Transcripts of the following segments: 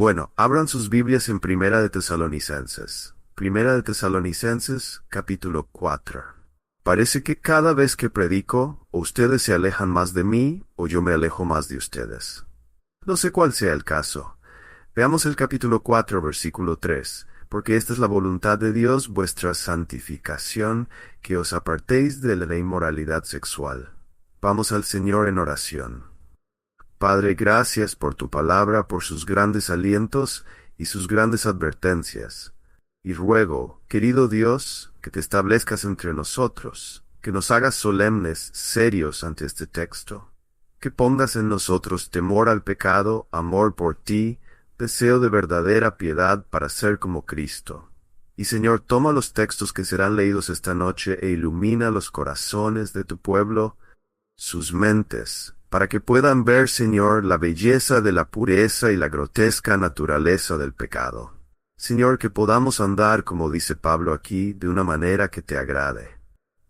Bueno, abran sus Biblias en Primera de Tesalonicenses. Primera de Tesalonicenses, capítulo 4. Parece que cada vez que predico, o ustedes se alejan más de mí, o yo me alejo más de ustedes. No sé cuál sea el caso. Veamos el capítulo 4, versículo 3. Porque esta es la voluntad de Dios, vuestra santificación, que os apartéis de la inmoralidad sexual. Vamos al Señor en oración. Padre, gracias por tu palabra, por sus grandes alientos y sus grandes advertencias. Y ruego, querido Dios, que te establezcas entre nosotros, que nos hagas solemnes, serios ante este texto, que pongas en nosotros temor al pecado, amor por ti, deseo de verdadera piedad para ser como Cristo. Y Señor, toma los textos que serán leídos esta noche e ilumina los corazones de tu pueblo, sus mentes, para que puedan ver, Señor, la belleza de la pureza y la grotesca naturaleza del pecado. Señor, que podamos andar, como dice Pablo aquí, de una manera que te agrade.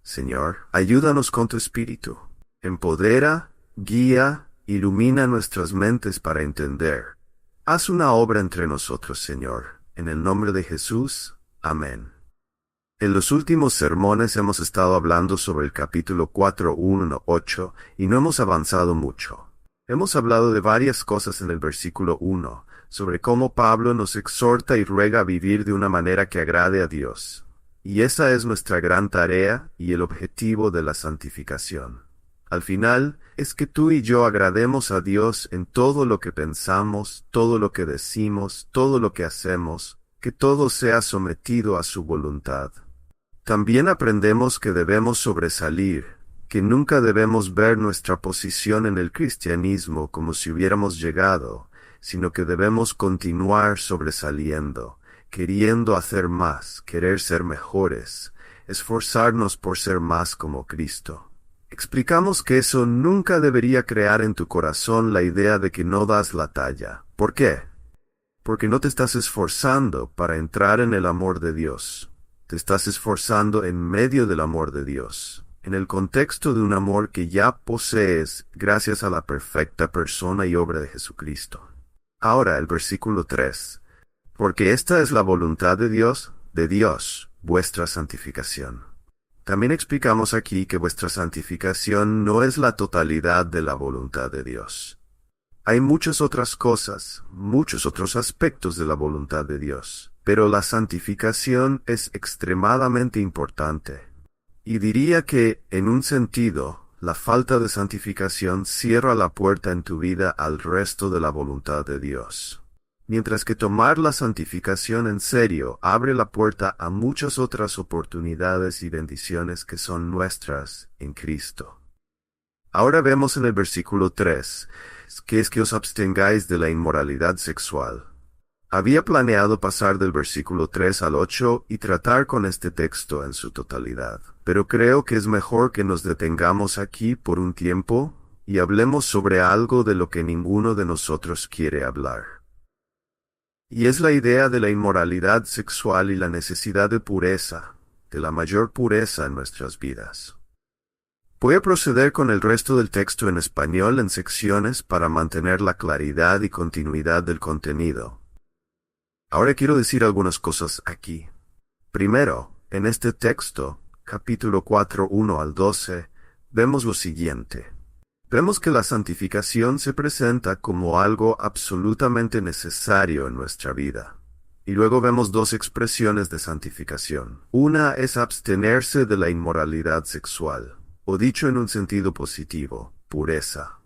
Señor, ayúdanos con tu espíritu. Empodera, guía, ilumina nuestras mentes para entender. Haz una obra entre nosotros, Señor. En el nombre de Jesús. Amén. En los últimos sermones hemos estado hablando sobre el capítulo 4, 1, 8, y no hemos avanzado mucho. Hemos hablado de varias cosas en el versículo 1, sobre cómo Pablo nos exhorta y ruega a vivir de una manera que agrade a Dios. Y esa es nuestra gran tarea y el objetivo de la santificación. Al final, es que tú y yo agrademos a Dios en todo lo que pensamos, todo lo que decimos, todo lo que hacemos, que todo sea sometido a su voluntad. También aprendemos que debemos sobresalir, que nunca debemos ver nuestra posición en el cristianismo como si hubiéramos llegado, sino que debemos continuar sobresaliendo, queriendo hacer más, querer ser mejores, esforzarnos por ser más como Cristo. Explicamos que eso nunca debería crear en tu corazón la idea de que no das la talla. ¿Por qué? Porque no te estás esforzando para entrar en el amor de Dios. Te estás esforzando en medio del amor de Dios, en el contexto de un amor que ya posees gracias a la perfecta persona y obra de Jesucristo. Ahora el versículo 3. Porque esta es la voluntad de Dios, vuestra santificación. También explicamos aquí que vuestra santificación no es la totalidad de la voluntad de Dios. Hay muchas otras cosas, muchos otros aspectos de la voluntad de Dios, pero la santificación es extremadamente importante. Y diría que, en un sentido, la falta de santificación cierra la puerta en tu vida al resto de la voluntad de Dios. Mientras que tomar la santificación en serio abre la puerta a muchas otras oportunidades y bendiciones que son nuestras en Cristo. Ahora vemos en el versículo 3, que es que os abstengáis de la inmoralidad sexual. Había planeado pasar del versículo 3 al 8 y tratar con este texto en su totalidad, pero creo que es mejor que nos detengamos aquí por un tiempo y hablemos sobre algo de lo que ninguno de nosotros quiere hablar. Y es la idea de la inmoralidad sexual y la necesidad de pureza, de la mayor pureza en nuestras vidas. Voy a proceder con el resto del texto en español en secciones para mantener la claridad y continuidad del contenido. Ahora quiero decir algunas cosas aquí. Primero, en este texto, capítulo 4, 1 al 12, vemos lo siguiente. Vemos que la santificación se presenta como algo absolutamente necesario en nuestra vida. Y luego vemos dos expresiones de santificación. Una es abstenerse de la inmoralidad sexual. O dicho en un sentido positivo, pureza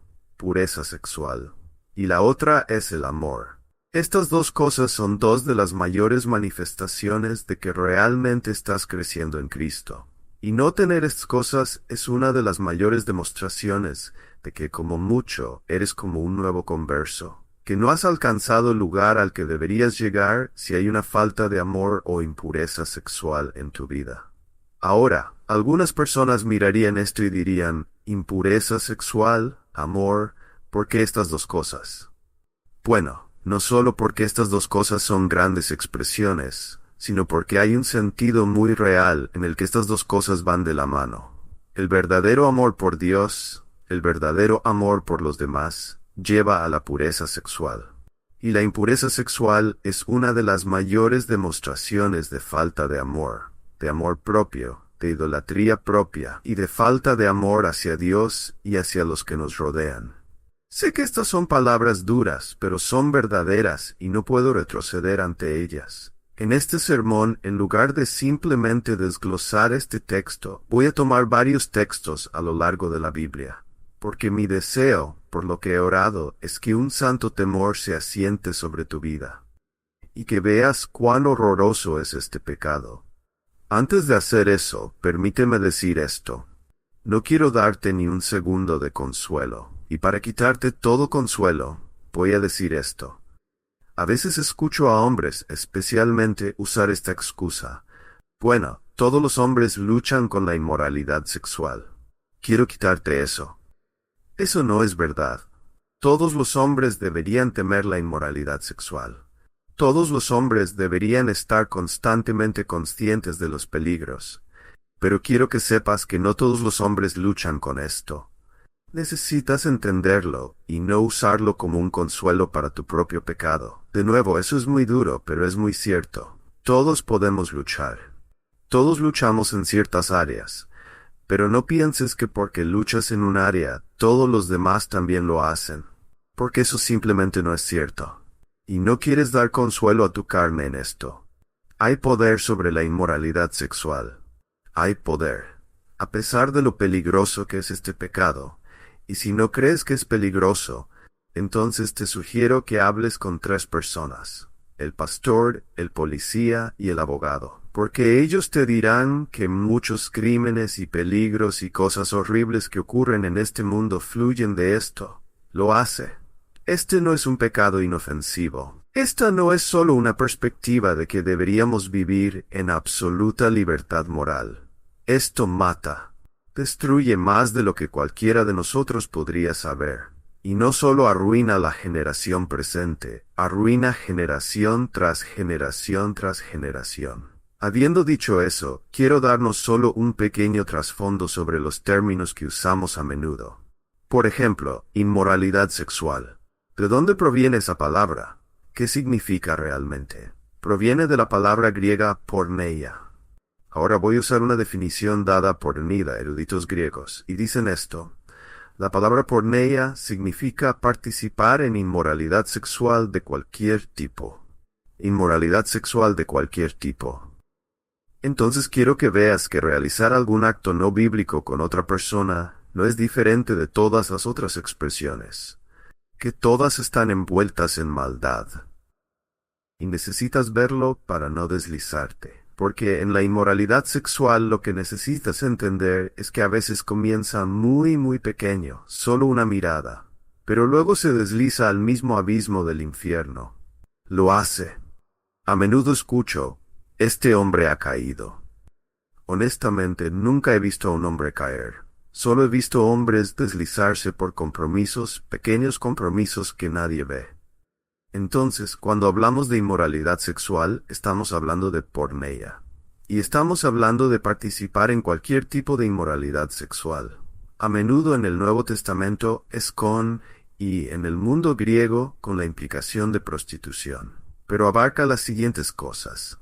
sexual. Y la otra es el amor. Estas dos cosas son dos de las mayores manifestaciones de que realmente estás creciendo en Cristo. Y no tener estas cosas es una de las mayores demostraciones de que como mucho eres como un nuevo converso, que no has alcanzado el lugar al que deberías llegar si hay una falta de amor o impureza sexual en tu vida. Ahora, algunas personas mirarían esto y dirían, impureza sexual, amor, ¿por qué estas dos cosas? Bueno, no solo porque estas dos cosas son grandes expresiones, sino porque hay un sentido muy real en el que estas dos cosas van de la mano. El verdadero amor por Dios, el verdadero amor por los demás, lleva a la pureza sexual. Y la impureza sexual es una de las mayores demostraciones de falta de amor propio, de idolatría propia y de falta de amor hacia Dios y hacia los que nos rodean. Sé que estas son palabras duras, pero son verdaderas y no puedo retroceder ante ellas. En este sermón, en lugar de simplemente desglosar este texto, voy a tomar varios textos a lo largo de la Biblia, porque mi deseo, por lo que he orado, es que un santo temor se asiente sobre tu vida, y que veas cuán horroroso es este pecado. Antes de hacer eso, permíteme decir esto. No quiero darte ni un segundo de consuelo, y para quitarte todo consuelo, voy a decir esto. A veces escucho a hombres, especialmente, usar esta excusa. Bueno, todos los hombres luchan con la inmoralidad sexual. Quiero quitarte eso. Eso no es verdad. Todos los hombres deberían temer la inmoralidad sexual. Todos los hombres deberían estar constantemente conscientes de los peligros. Pero quiero que sepas que no todos los hombres luchan con esto. Necesitas entenderlo y no usarlo como un consuelo para tu propio pecado. De nuevo, eso es muy duro, pero es muy cierto. Todos podemos luchar. Todos luchamos en ciertas áreas. Pero no pienses que porque luchas en un área, todos los demás también lo hacen. Porque eso simplemente no es cierto. Y no quieres dar consuelo a tu carne en esto. Hay poder sobre la inmoralidad sexual. Hay poder. A pesar de lo peligroso que es este pecado, y si no crees que es peligroso, entonces te sugiero que hables con 3 personas, el pastor, el policía y el abogado, porque ellos te dirán que muchos crímenes y peligros y cosas horribles que ocurren en este mundo fluyen de esto. Lo hace. Este no es un pecado inofensivo. Esta no es solo una perspectiva de que deberíamos vivir en absoluta libertad moral. Esto mata. Destruye más de lo que cualquiera de nosotros podría saber. Y no solo arruina la generación presente, arruina generación tras generación tras generación. Habiendo dicho eso, quiero darnos solo un pequeño trasfondo sobre los términos que usamos a menudo. Por ejemplo, inmoralidad sexual. ¿De dónde proviene esa palabra? ¿Qué significa realmente? Proviene de la palabra griega porneia. Ahora voy a usar una definición dada por Nida, eruditos griegos, y dicen esto. La palabra porneia significa participar en inmoralidad sexual de cualquier tipo. Inmoralidad sexual de cualquier tipo. Entonces quiero que veas que realizar algún acto no bíblico con otra persona no es diferente de todas las otras expresiones. Que todas están envueltas en maldad. Y necesitas verlo para no deslizarte. Porque en la inmoralidad sexual lo que necesitas entender es que a veces comienza muy muy pequeño, solo una mirada, pero luego se desliza al mismo abismo del infierno. Lo hace. A menudo escucho, este hombre ha caído. Honestamente, nunca he visto a un hombre caer. Solo he visto hombres deslizarse por compromisos, pequeños compromisos que nadie ve. Entonces, cuando hablamos de inmoralidad sexual, estamos hablando de porneia. Y estamos hablando de participar en cualquier tipo de inmoralidad sexual. A menudo en el Nuevo Testamento es con, y en el mundo griego con la implicación de prostitución. Pero abarca las siguientes cosas: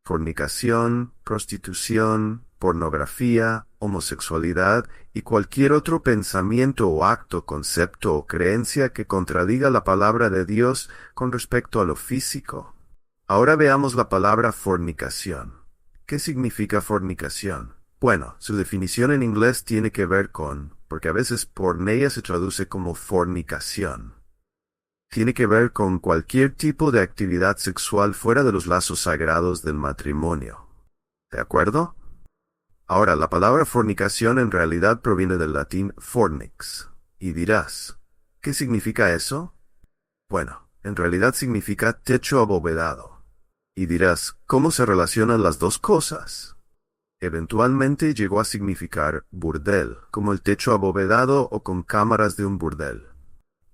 fornicación, prostitución, pornografía, homosexualidad y cualquier otro pensamiento o acto, concepto o creencia que contradiga la palabra de Dios con respecto a lo físico. Ahora veamos la palabra fornicación. ¿Qué significa fornicación? Bueno, su definición en inglés tiene que ver con, porque a veces porneia se traduce como fornicación. Tiene que ver con cualquier tipo de actividad sexual fuera de los lazos sagrados del matrimonio. ¿De acuerdo? Ahora, la palabra fornicación en realidad proviene del latín fornix. Y dirás, ¿qué significa eso? Bueno, en realidad significa techo abovedado. Y dirás, ¿cómo se relacionan las dos cosas? Eventualmente llegó a significar burdel, como el techo abovedado o con cámaras de un burdel.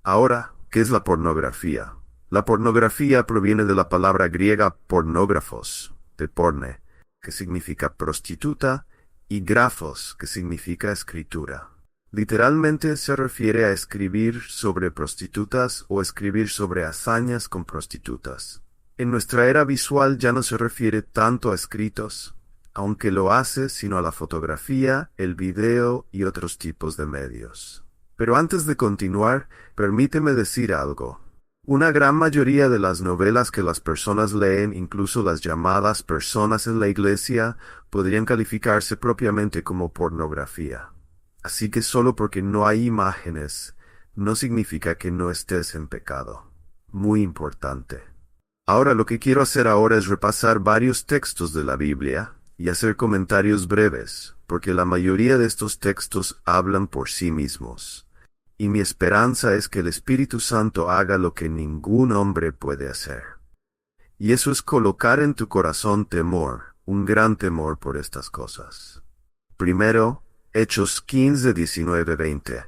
Ahora, ¿qué es la pornografía? La pornografía proviene de la palabra griega pornógrafos, de porne, que significa prostituta, y grafos, que significa escritura. Literalmente se refiere a escribir sobre prostitutas o escribir sobre hazañas con prostitutas. En nuestra era visual ya no se refiere tanto a escritos, aunque lo hace, sino a la fotografía, el video y otros tipos de medios. Pero antes de continuar, permíteme decir algo. Una gran mayoría de las novelas que las personas leen, incluso las llamadas personas en la iglesia, podrían calificarse propiamente como pornografía. Así que solo porque no hay imágenes, no significa que no estés en pecado. Muy importante. Ahora lo que quiero hacer ahora es repasar varios textos de la Biblia y hacer comentarios breves, porque la mayoría de estos textos hablan por sí mismos. Y mi esperanza es que el Espíritu Santo haga lo que ningún hombre puede hacer. Y eso es colocar en tu corazón temor, un gran temor por estas cosas. Primero, Hechos 15, 19, 20.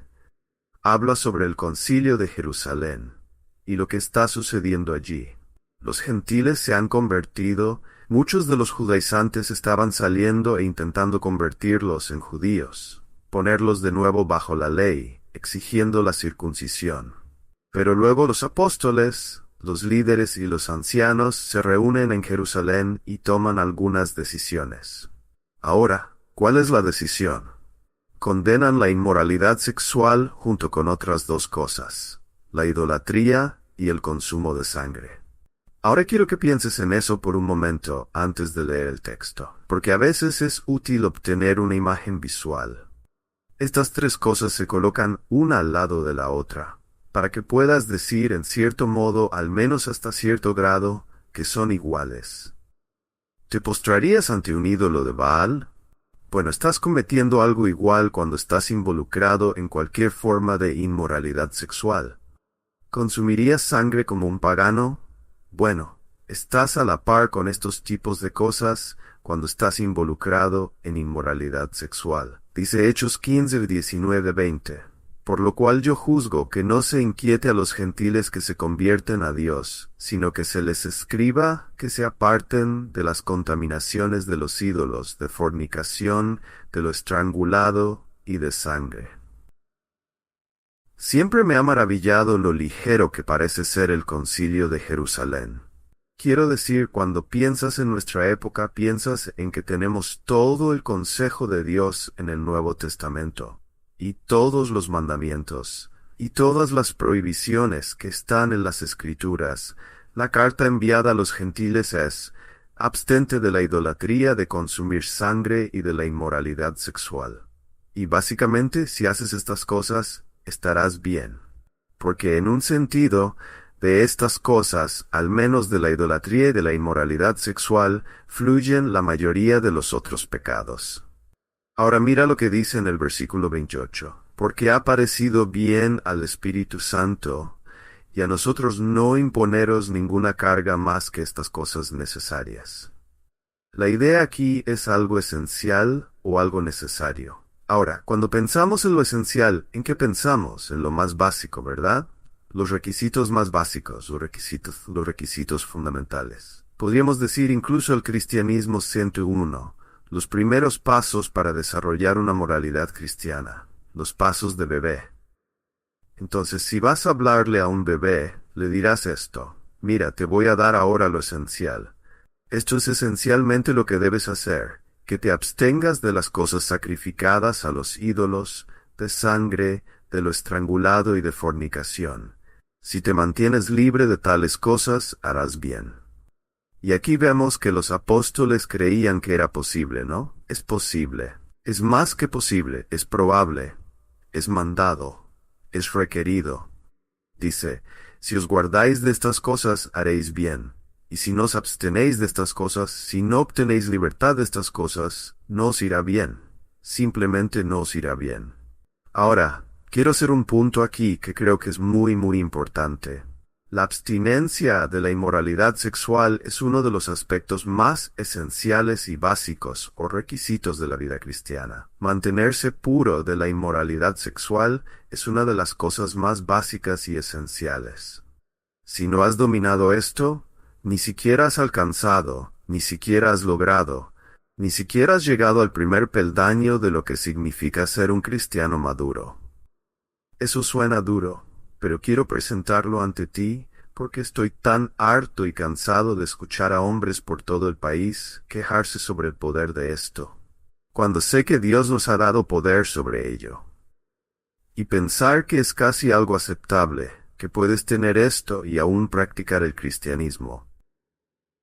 Habla sobre el concilio de Jerusalén y lo que está sucediendo allí. Los gentiles se han convertido, muchos de los judaizantes estaban saliendo e intentando convertirlos en judíos, ponerlos de nuevo bajo la ley, exigiendo la circuncisión. Pero luego los apóstoles, los líderes y los ancianos se reúnen en Jerusalén y toman algunas decisiones. Ahora, ¿cuál es la decisión? Condenan la inmoralidad sexual junto con otras dos cosas, la idolatría y el consumo de sangre. Ahora quiero que pienses en eso por un momento antes de leer el texto, porque a veces es útil obtener una imagen visual. Estas tres cosas se colocan una al lado de la otra, para que puedas decir en cierto modo, al menos hasta cierto grado, que son iguales. ¿Te postrarías ante un ídolo de Baal? Bueno, estás cometiendo algo igual cuando estás involucrado en cualquier forma de inmoralidad sexual. ¿Consumirías sangre como un pagano? Bueno, estás a la par con estos tipos de cosas cuando estás involucrado en inmoralidad sexual. Dice Hechos 15, 19, 20. Por lo cual yo juzgo que no se inquiete a los gentiles que se convierten a Dios, sino que se les escriba que se aparten de las contaminaciones de los ídolos, de fornicación, de lo estrangulado y de sangre. Siempre me ha maravillado lo ligero que parece ser el concilio de Jerusalén. Quiero decir, cuando piensas en nuestra época, piensas en que tenemos todo el consejo de Dios en el Nuevo Testamento, y todos los mandamientos, y todas las prohibiciones que están en las Escrituras. La carta enviada a los gentiles es: abstente de la idolatría, de consumir sangre y de la inmoralidad sexual. Y básicamente, si haces estas cosas, estarás bien. Porque en un sentido, de estas cosas, al menos de la idolatría y de la inmoralidad sexual, fluyen la mayoría de los otros pecados. Ahora mira lo que dice en el versículo 28. Porque ha parecido bien al Espíritu Santo, y a nosotros no imponeros ninguna carga más que estas cosas necesarias. La idea aquí es algo esencial o algo necesario. Ahora, cuando pensamos en lo esencial, ¿en qué pensamos? En lo más básico, ¿verdad? Los requisitos más básicos, los requisitos fundamentales. Podríamos decir incluso el cristianismo 101, los primeros pasos para desarrollar una moralidad cristiana, los pasos de bebé. Entonces, si vas a hablarle a un bebé, le dirás esto: mira, te voy a dar ahora lo esencial. Esto es esencialmente lo que debes hacer, que te abstengas de las cosas sacrificadas a los ídolos, de sangre, de lo estrangulado y de fornicación. Si te mantienes libre de tales cosas, harás bien. Y aquí vemos que los apóstoles creían que era posible, ¿no? Es posible. Es más que posible, es probable. Es mandado. Es requerido. Dice: si os guardáis de estas cosas, haréis bien. Y si no os abstenéis de estas cosas, si no obtenéis libertad de estas cosas, no os irá bien. Simplemente no os irá bien. Ahora, quiero hacer un punto aquí que creo que es muy importante. La abstinencia de la inmoralidad sexual es uno de los aspectos más esenciales y básicos o requisitos de la vida cristiana. Mantenerse puro de la inmoralidad sexual es una de las cosas más básicas y esenciales. Si no has dominado esto, ni siquiera has alcanzado, ni siquiera has logrado, Ni siquiera has llegado al primer peldaño de lo que significa ser un cristiano maduro. Eso suena duro, pero quiero presentarlo ante ti porque estoy tan harto y cansado de escuchar a hombres por todo el país quejarse sobre el poder de esto, cuando sé que Dios nos ha dado poder sobre ello. Y pensar que es casi algo aceptable, que puedes tener esto y aún practicar el cristianismo.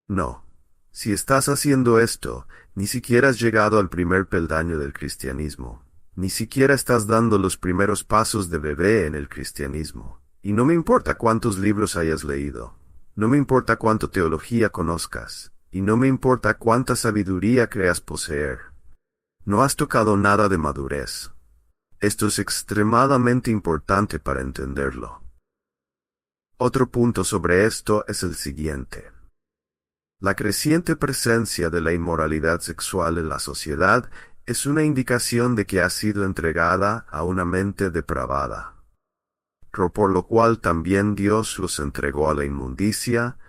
No. Si estás haciendo esto, ni siquiera has llegado al primer peldaño del cristianismo. Ni siquiera estás dando los primeros pasos de bebé en el cristianismo. Y no me importa cuántos libros hayas leído. No me importa cuánta teología conozcas. Y no me importa cuánta sabiduría creas poseer. No has tocado nada de madurez. Esto es extremadamente importante para entenderlo. Otro punto sobre esto es el siguiente. La creciente presencia de la inmoralidad sexual en la sociedad es una indicación de que ha sido entregada a una mente depravada, por lo cual también Dios los entregó a la inmundicia,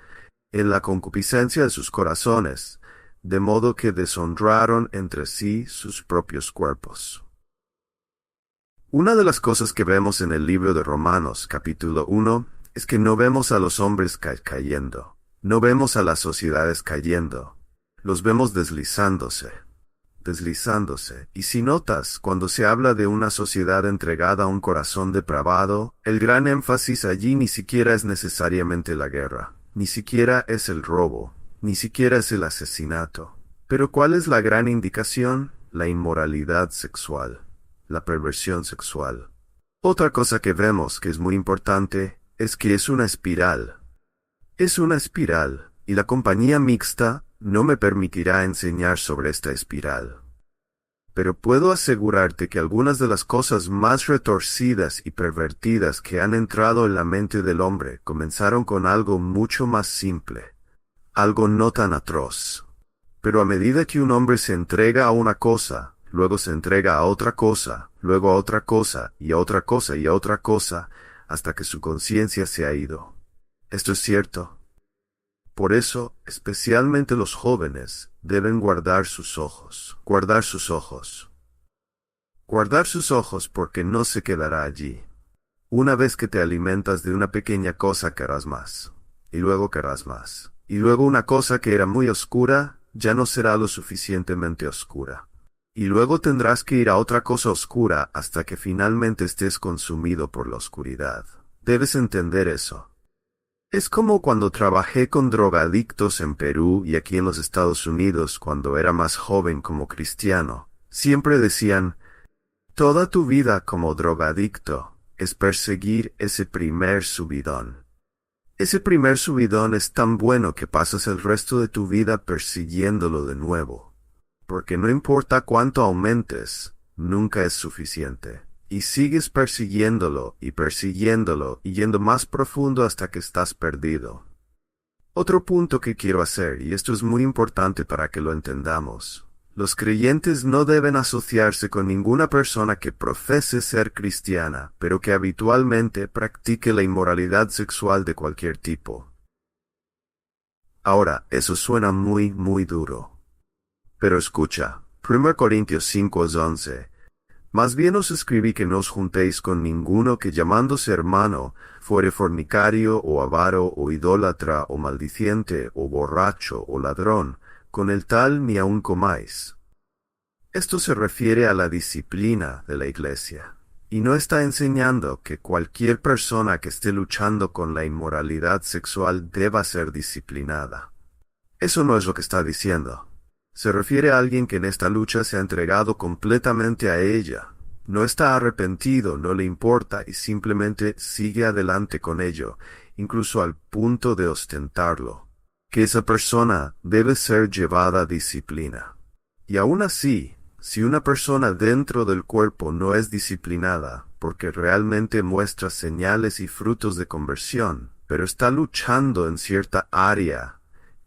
en la concupiscencia de sus corazones, de modo que deshonraron entre sí sus propios cuerpos. Una de las cosas que vemos en el libro de Romanos, capítulo 1, es que no vemos a los hombres cayendo. No vemos a las sociedades cayendo. Los vemos deslizándose. Y si notas, cuando se habla de una sociedad entregada a un corazón depravado, el gran énfasis allí ni siquiera es necesariamente la guerra, ni siquiera es el robo, ni siquiera es el asesinato. Pero ¿cuál es la gran indicación? La inmoralidad sexual, la perversión sexual. Otra cosa que vemos que es muy importante es que es una espiral. Es una espiral, y la compañía mixta no me permitirá enseñar sobre esta espiral. Pero puedo asegurarte que algunas de las cosas más retorcidas y pervertidas que han entrado en la mente del hombre comenzaron con algo mucho más simple, algo no tan atroz. Pero a medida que un hombre se entrega a una cosa, luego se entrega a otra cosa, luego a otra cosa, y a otra cosa, y a otra cosa, hasta que su conciencia se ha ido. Esto es cierto. Por eso, especialmente los jóvenes, deben guardar sus ojos. Guardar sus ojos. Guardar sus ojos porque no se quedará allí. Una vez que te alimentas de una pequeña cosa querrás más. Y luego querrás más. Y luego una cosa que era muy oscura, ya no será lo suficientemente oscura. Y luego tendrás que ir a otra cosa oscura hasta que finalmente estés consumido por la oscuridad. Debes entender eso. Es como cuando trabajé con drogadictos en Perú y aquí en los Estados Unidos cuando era más joven como cristiano. Siempre decían, toda tu vida como drogadicto es perseguir ese primer subidón. Ese primer subidón es tan bueno que pasas el resto de tu vida persiguiéndolo de nuevo. Porque no importa cuánto aumentes, nunca es suficiente. Y sigues persiguiéndolo y yendo más profundo hasta que estás perdido. Otro punto que quiero hacer, y esto es muy importante para que lo entendamos. Los creyentes no deben asociarse con ninguna persona que profese ser cristiana, pero que habitualmente practique la inmoralidad sexual de cualquier tipo. Ahora, eso suena muy, muy duro. Pero escucha, 1 Corintios 5:11. Más bien os escribí que no os juntéis con ninguno que llamándose hermano, fuere fornicario, o avaro, o idólatra, o maldiciente, o borracho, o ladrón, con el tal ni aun comáis. Esto se refiere a la disciplina de la iglesia, y no está enseñando que cualquier persona que esté luchando con la inmoralidad sexual deba ser disciplinada. Eso no es lo que está diciendo. Se refiere a alguien que en esta lucha se ha entregado completamente a ella. No está arrepentido, no le importa y simplemente sigue adelante con ello, incluso al punto de ostentarlo. Que esa persona debe ser llevada a disciplina. Y aún así, si una persona dentro del cuerpo no es disciplinada, porque realmente muestra señales y frutos de conversión, pero está luchando en cierta área,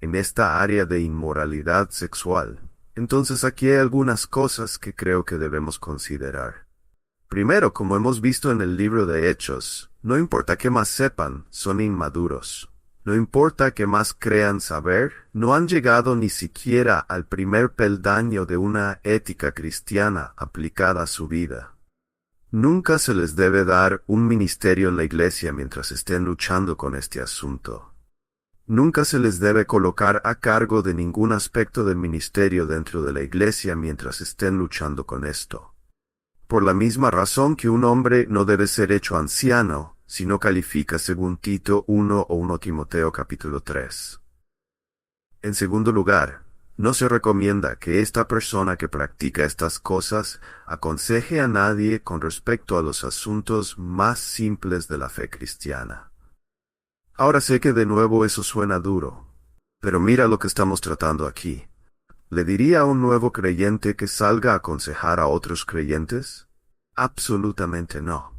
en esta área de inmoralidad sexual, entonces aquí hay algunas cosas que creo que debemos considerar. Primero, como hemos visto en el libro de Hechos, no importa qué más sepan, son inmaduros. No importa que más crean saber, no han llegado ni siquiera al primer peldaño de una ética cristiana aplicada a su vida. Nunca se les debe dar un ministerio en la iglesia mientras estén luchando con este asunto. Nunca se les debe colocar a cargo de ningún aspecto del ministerio dentro de la iglesia mientras estén luchando con esto. Por la misma razón que un hombre no debe ser hecho anciano, si no califica según Tito 1 o 1 Timoteo capítulo 3. En segundo lugar, no se recomienda que esta persona que practica estas cosas aconseje a nadie con respecto a los asuntos más simples de la fe cristiana. Ahora sé que de nuevo eso suena duro, pero mira lo que estamos tratando aquí. ¿Le diría a un nuevo creyente que salga a aconsejar a otros creyentes? Absolutamente no.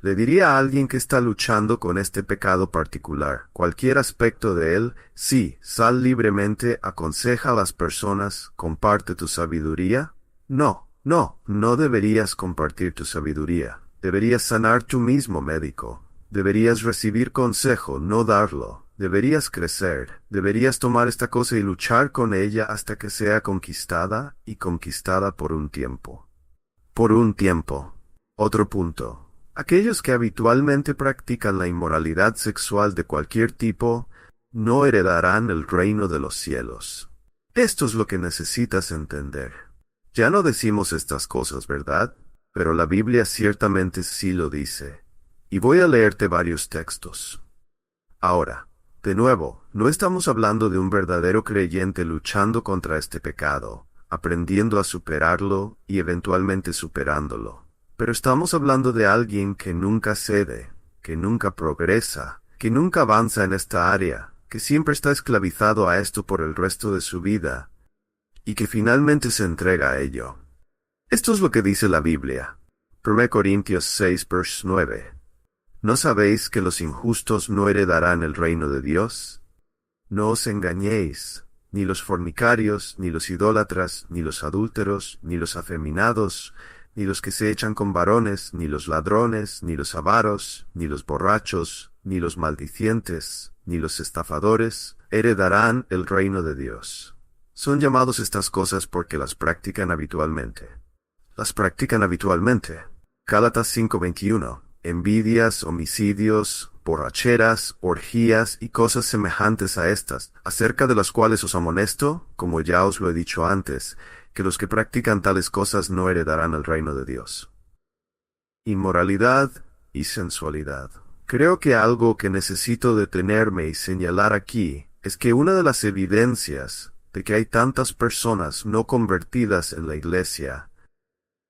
Le diría a alguien que está luchando con este pecado particular, cualquier aspecto de él, sí, sal libremente, aconseja a las personas, comparte tu sabiduría? No deberías compartir tu sabiduría. Deberías sanar tú mismo, médico. Deberías recibir consejo, no darlo. Deberías crecer. Deberías tomar esta cosa y luchar con ella hasta que sea conquistada, y conquistada por un tiempo. Por un tiempo. Otro punto. Aquellos que habitualmente practican la inmoralidad sexual de cualquier tipo, no heredarán el reino de los cielos. Esto es lo que necesitas entender. Ya no decimos estas cosas, ¿verdad? Pero la Biblia ciertamente sí lo dice. Y voy a leerte varios textos. Ahora, de nuevo, no estamos hablando de un verdadero creyente luchando contra este pecado, aprendiendo a superarlo y eventualmente superándolo. Pero estamos hablando de alguien que nunca cede, que nunca progresa, que nunca avanza en esta área, que siempre está esclavizado a esto por el resto de su vida, y que finalmente se entrega a ello. Esto es lo que dice la Biblia. 1 Corintios 6, verso 9. ¿No sabéis que los injustos no heredarán el reino de Dios? No os engañéis, ni los fornicarios, ni los idólatras, ni los adúlteros, ni los afeminados, ni los que se echan con varones, ni los ladrones, ni los avaros, ni los borrachos, ni los maldicientes, ni los estafadores, heredarán el reino de Dios. Son llamados estas cosas porque las practican habitualmente. Las practican habitualmente. Gálatas 5:21. Envidias, homicidios, borracheras, orgías y cosas semejantes a estas, acerca de las cuales os amonesto, como ya os lo he dicho antes, que los que practican tales cosas no heredarán el reino de Dios. Inmoralidad y sensualidad. Creo que algo que necesito detenerme y señalar aquí es que una de las evidencias de que hay tantas personas no convertidas en la iglesia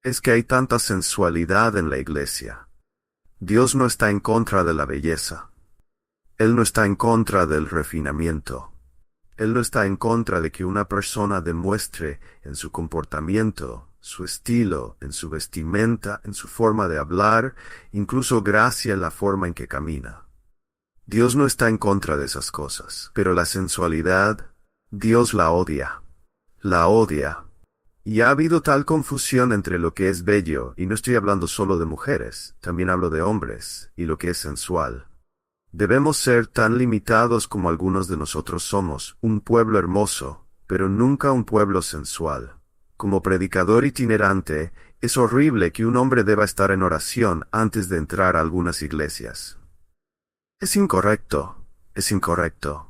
es que hay tanta sensualidad en la iglesia. Dios no está en contra de la belleza. Él no está en contra del refinamiento. Él no está en contra de que una persona demuestre en su comportamiento, su estilo, en su vestimenta, en su forma de hablar, incluso gracia en la forma en que camina. Dios no está en contra de esas cosas, pero la sensualidad, Dios la odia. La odia. Y ha habido tal confusión entre lo que es bello, y no estoy hablando solo de mujeres, también hablo de hombres, y lo que es sensual. Debemos ser tan limitados como algunos de nosotros somos, un pueblo hermoso, pero nunca un pueblo sensual. Como predicador itinerante, es horrible que un hombre deba estar en oración antes de entrar a algunas iglesias. Es incorrecto, es incorrecto.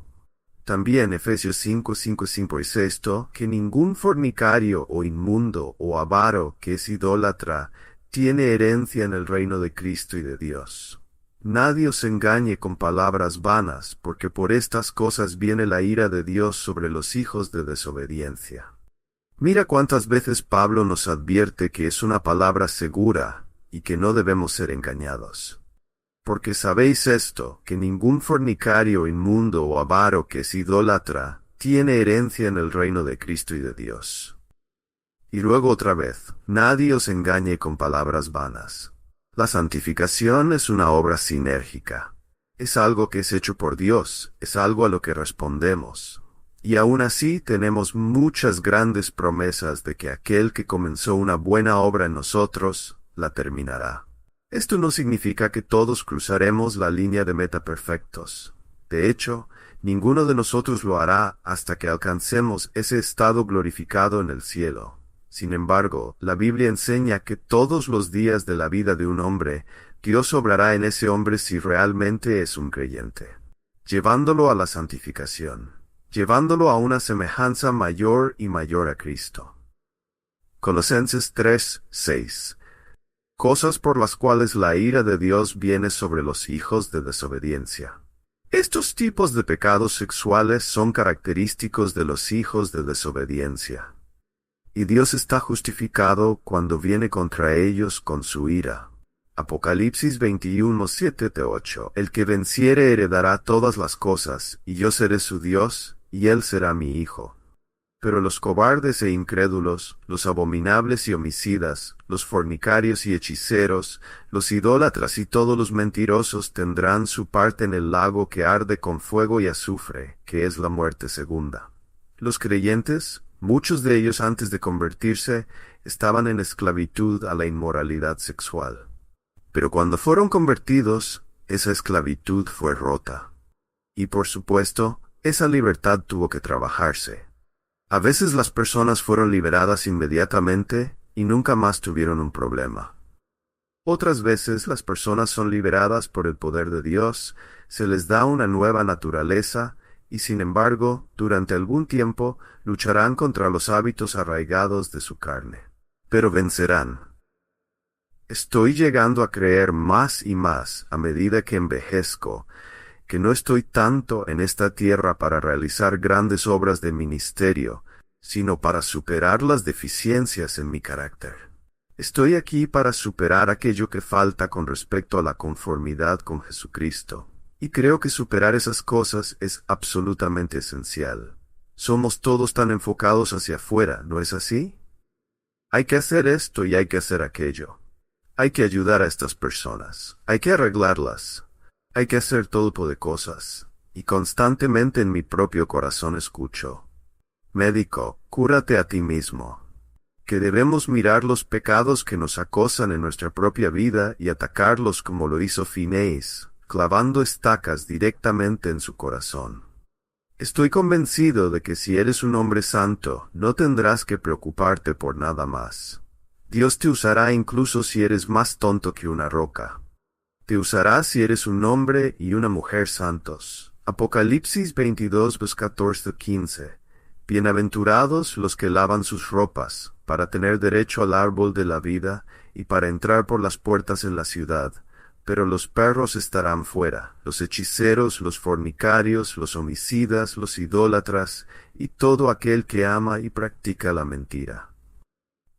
También Efesios 5:5 dice esto, que ningún fornicario o inmundo o avaro que es idólatra tiene herencia en el reino de Cristo y de Dios. Nadie os engañe con palabras vanas, porque por estas cosas viene la ira de Dios sobre los hijos de desobediencia. Mira cuántas veces Pablo nos advierte que es una palabra segura y que no debemos ser engañados. Porque sabéis esto, que ningún fornicario, inmundo o avaro que es idólatra tiene herencia en el reino de Cristo y de Dios. Y luego otra vez, nadie os engañe con palabras vanas. La santificación es una obra sinérgica. Es algo que es hecho por Dios, es algo a lo que respondemos. Y aún así tenemos muchas grandes promesas de que aquel que comenzó una buena obra en nosotros, la terminará. Esto no significa que todos cruzaremos la línea de meta perfectos. De hecho, ninguno de nosotros lo hará hasta que alcancemos ese estado glorificado en el cielo. Sin embargo, la Biblia enseña que todos los días de la vida de un hombre, Dios obrará en ese hombre si realmente es un creyente, llevándolo a la santificación, llevándolo a una semejanza mayor y mayor a Cristo. Colosenses 3:6. Cosas por las cuales la ira de Dios viene sobre los hijos de desobediencia. Estos tipos de pecados sexuales son característicos de los hijos de desobediencia. Y Dios está justificado cuando viene contra ellos con su ira. Apocalipsis 21:7-8. El que venciere heredará todas las cosas, y yo seré su Dios, y él será mi hijo. Pero los cobardes e incrédulos, los abominables y homicidas, los fornicarios y hechiceros, los idólatras y todos los mentirosos tendrán su parte en el lago que arde con fuego y azufre, que es la muerte segunda. Los creyentes, muchos de ellos antes de convertirse, estaban en esclavitud a la inmoralidad sexual. Pero cuando fueron convertidos, esa esclavitud fue rota. Y por supuesto, esa libertad tuvo que trabajarse. A veces las personas fueron liberadas inmediatamente y nunca más tuvieron un problema. Otras veces las personas son liberadas por el poder de Dios, se les da una nueva naturaleza y sin embargo, durante algún tiempo, lucharán contra los hábitos arraigados de su carne. Pero vencerán. Estoy llegando a creer más y más a medida que envejezco, que no estoy tanto en esta tierra para realizar grandes obras de ministerio, sino para superar las deficiencias en mi carácter. Estoy aquí para superar aquello que falta con respecto a la conformidad con Jesucristo, y creo que superar esas cosas es absolutamente esencial. Somos todos tan enfocados hacia afuera, ¿no es así? Hay que hacer esto y hay que hacer aquello. Hay que ayudar a estas personas, hay que arreglarlas. Hay que hacer todo tipo de cosas, y constantemente en mi propio corazón escucho: médico, cúrate a ti mismo. Que debemos mirar los pecados que nos acosan en nuestra propia vida y atacarlos como lo hizo Phineas, clavando estacas directamente en su corazón. Estoy convencido de que si eres un hombre santo, no tendrás que preocuparte por nada más. Dios te usará incluso si eres más tonto que una roca. Te usará si eres un hombre y una mujer santos. Apocalipsis 22:14-15. Bienaventurados los que lavan sus ropas, para tener derecho al árbol de la vida, y para entrar por las puertas en la ciudad. Pero los perros estarán fuera, los hechiceros, los fornicarios, los homicidas, los idólatras, y todo aquel que ama y practica la mentira.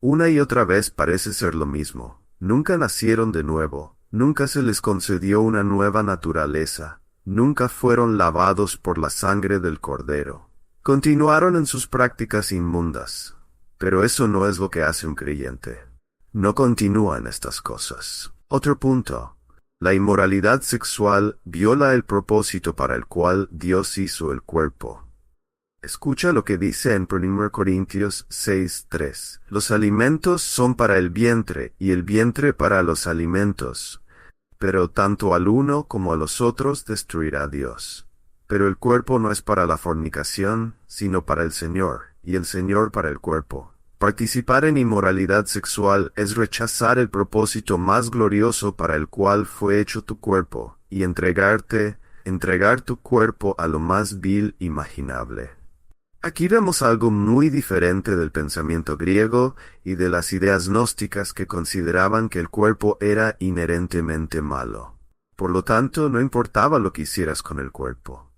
Una y otra vez parece ser lo mismo. Nunca nacieron de nuevo. Nunca se les concedió una nueva naturaleza, nunca fueron lavados por la sangre del Cordero. Continuaron en sus prácticas inmundas, pero eso no es lo que hace un creyente. No continúa en estas cosas. Otro punto. La inmoralidad sexual viola el propósito para el cual Dios hizo el cuerpo. Escucha lo que dice en 1 Corintios 6:3. Los alimentos son para el vientre y el vientre para los alimentos. Pero tanto al uno como a los otros destruirá Dios. Pero el cuerpo no es para la fornicación, sino para el Señor, y el Señor para el cuerpo. Participar en inmoralidad sexual es rechazar el propósito más glorioso para el cual fue hecho tu cuerpo, y entregar tu cuerpo a lo más vil imaginable. Aquí vemos algo muy diferente del pensamiento griego y de las ideas gnósticas que consideraban que el cuerpo era inherentemente malo. Por lo tanto, no importaba lo que hicieras con el cuerpo.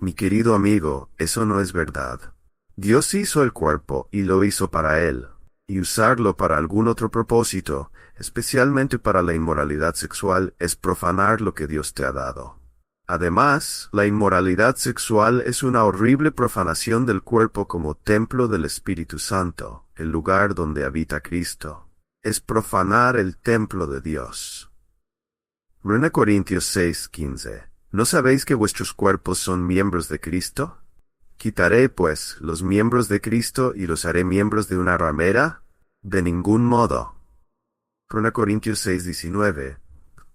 Mi querido amigo, eso no es verdad. Dios hizo el cuerpo y lo hizo para él, y usarlo para algún otro propósito, especialmente para la inmoralidad sexual, es profanar lo que Dios te ha dado. Además, la inmoralidad sexual es una horrible profanación del cuerpo como templo del Espíritu Santo, el lugar donde habita Cristo. Es profanar el templo de Dios. 1 Corintios 6:15. ¿No sabéis que vuestros cuerpos son miembros de Cristo? ¿Quitaré, pues, los miembros de Cristo y los haré miembros de una ramera? De ningún modo. 1 Corintios 6:19.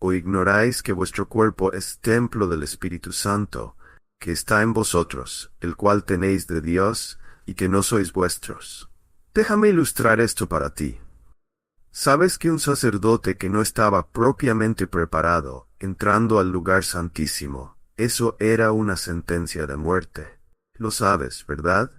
¿O ignoráis que vuestro cuerpo es templo del Espíritu Santo, que está en vosotros, el cual tenéis de Dios, y que no sois vuestros? Déjame ilustrar esto para ti. ¿Sabes que un sacerdote que no estaba propiamente preparado, entrando al lugar santísimo, eso era una sentencia de muerte? Lo sabes, ¿verdad?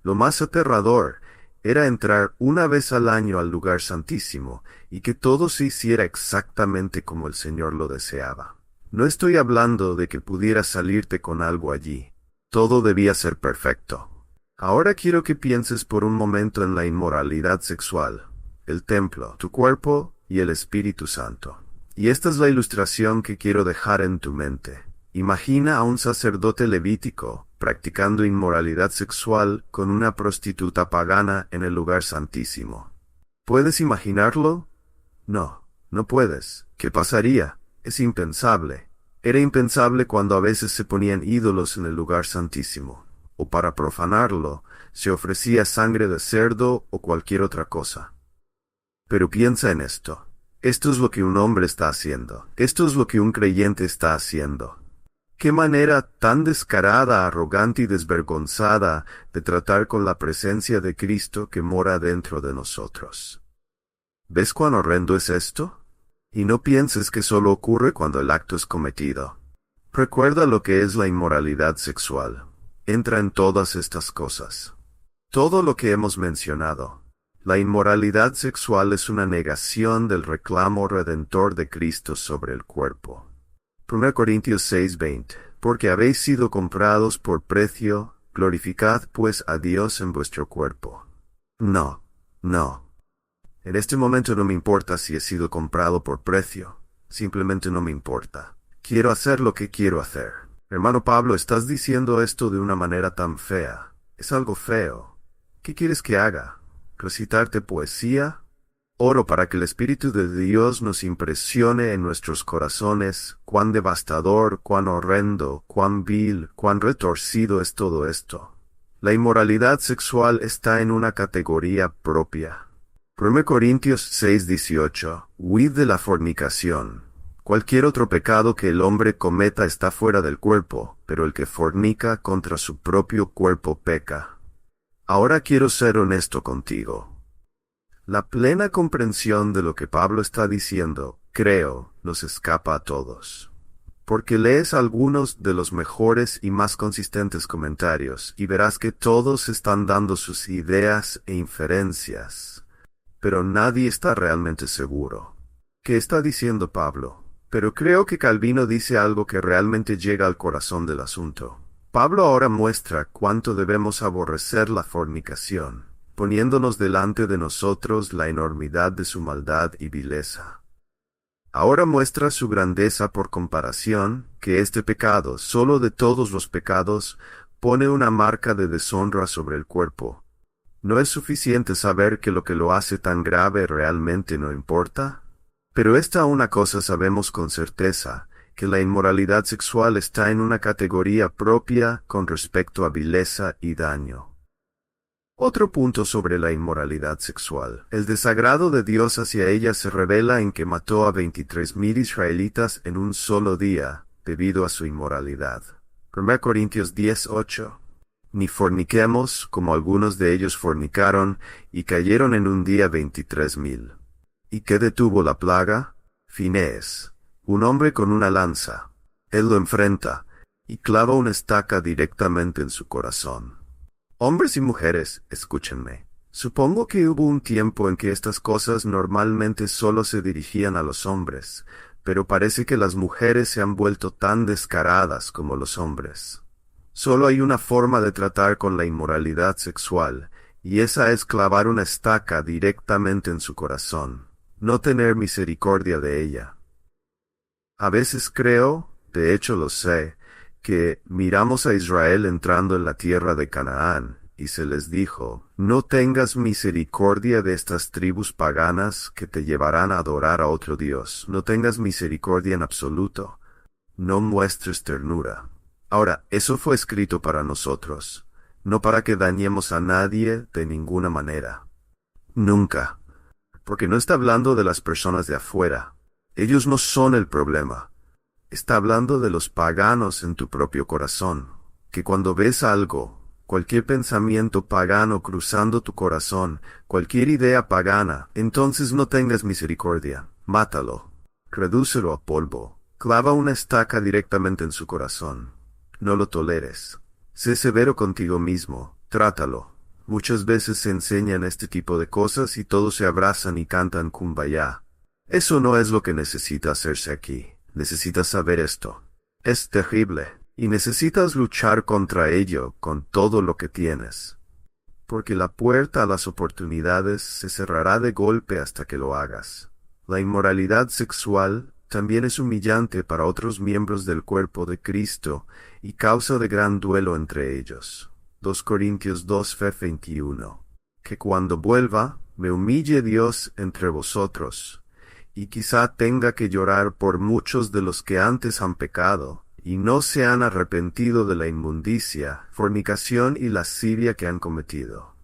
Lo más aterrador era entrar una vez al año al lugar santísimo, y que todo se hiciera exactamente como el Señor lo deseaba. No estoy hablando de que pudieras salirte con algo allí. Todo debía ser perfecto. Ahora quiero que pienses por un momento en la inmoralidad sexual, el templo, tu cuerpo y el Espíritu Santo. Y esta es la ilustración que quiero dejar en tu mente. Imagina a un sacerdote levítico practicando inmoralidad sexual con una prostituta pagana en el lugar santísimo. ¿Puedes imaginarlo? No, no puedes. ¿Qué pasaría? Es impensable. Era impensable cuando a veces se ponían ídolos en el lugar santísimo, o para profanarlo, se ofrecía sangre de cerdo o cualquier otra cosa. Pero piensa en esto. Esto es lo que un hombre está haciendo. Esto es lo que un creyente está haciendo. ¿Qué manera tan descarada, arrogante y desvergonzada de tratar con la presencia de Cristo que mora dentro de nosotros? ¿Ves cuán horrendo es esto? Y no pienses que solo ocurre cuando el acto es cometido. Recuerda lo que es la inmoralidad sexual. Entra en todas estas cosas. Todo lo que hemos mencionado. La inmoralidad sexual es una negación del reclamo redentor de Cristo sobre el cuerpo. 1 Corintios 6:20. Porque habéis sido comprados por precio, glorificad pues a Dios en vuestro cuerpo. No, no. En este momento no me importa si he sido comprado por precio. Simplemente no me importa. Quiero hacer lo que quiero hacer. Hermano Pablo, estás diciendo esto de una manera tan fea. Es algo feo. ¿Qué quieres que haga? ¿Recitarte poesía? Oro para que el Espíritu de Dios nos impresione en nuestros corazones cuán devastador, cuán horrendo, cuán vil, cuán retorcido es todo esto. La inmoralidad sexual está en una categoría propia. 1 Corintios 6:18. Huid de la fornicación. Cualquier otro pecado que el hombre cometa está fuera del cuerpo, pero el que fornica contra su propio cuerpo peca. Ahora quiero ser honesto contigo. La plena comprensión de lo que Pablo está diciendo, creo, nos escapa a todos. Porque lees algunos de los mejores y más consistentes comentarios y verás que todos están dando sus ideas e inferencias. Pero nadie está realmente seguro. ¿Qué está diciendo Pablo? Pero creo que Calvino dice algo que realmente llega al corazón del asunto. Pablo ahora muestra cuánto debemos aborrecer la fornicación, poniéndonos delante de nosotros la enormidad de su maldad y vileza. Ahora muestra su grandeza por comparación, que este pecado, solo de todos los pecados, pone una marca de deshonra sobre el cuerpo. ¿No es suficiente saber que lo que lo hace tan grave realmente no importa? Pero esta una cosa sabemos con certeza, que la inmoralidad sexual está en una categoría propia con respecto a vileza y daño. Otro punto sobre la inmoralidad sexual. El desagrado de Dios hacia ella se revela en que mató a 23,000 israelitas en un solo día, debido a su inmoralidad. 1 Corintios 10:8. Ni forniquemos, como algunos de ellos fornicaron, y cayeron en un día 23,000. ¿Y qué detuvo la plaga? Finés, un hombre con una lanza. Él lo enfrenta, y clava una estaca directamente en su corazón. Hombres y mujeres, escúchenme. Supongo que hubo un tiempo en que estas cosas normalmente solo se dirigían a los hombres, pero parece que las mujeres se han vuelto tan descaradas como los hombres. Solo hay una forma de tratar con la inmoralidad sexual, y esa es clavar una estaca directamente en su corazón, no tener misericordia de ella. A veces creo, de hecho lo sé, que miramos a Israel entrando en la tierra de Canaán, y se les dijo, no tengas misericordia de estas tribus paganas que te llevarán a adorar a otro Dios, no tengas misericordia en absoluto, no muestres ternura. Ahora, eso fue escrito para nosotros, no para que dañemos a nadie de ninguna manera. Nunca. Porque no está hablando de las personas de afuera. Ellos no son el problema. Está hablando de los paganos en tu propio corazón, que cuando ves algo, cualquier pensamiento pagano cruzando tu corazón, cualquier idea pagana, entonces no tengas misericordia, mátalo, redúcelo a polvo, clava una estaca directamente en su corazón. No lo toleres. Sé severo contigo mismo, trátalo. Muchas veces se enseñan este tipo de cosas y todos se abrazan y cantan Kumbaya. Eso no es lo que necesita hacerse aquí. Necesitas saber esto. Es terrible, y necesitas luchar contra ello con todo lo que tienes. Porque la puerta a las oportunidades se cerrará de golpe hasta que lo hagas. La inmoralidad sexual también es humillante para otros miembros del cuerpo de Cristo y causa de gran duelo entre ellos. 2 Corintios 2:21. Que cuando vuelva, me humille Dios entre vosotros, y quizá tenga que llorar por muchos de los que antes han pecado, y no se han arrepentido de la inmundicia, fornicación y lascivia que han cometido.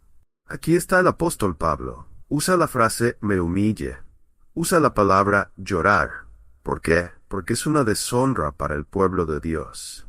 Aquí está el apóstol Pablo. Usa la frase me humille. Usa la palabra llorar. ¿Por qué? Porque es una deshonra para el pueblo de Dios.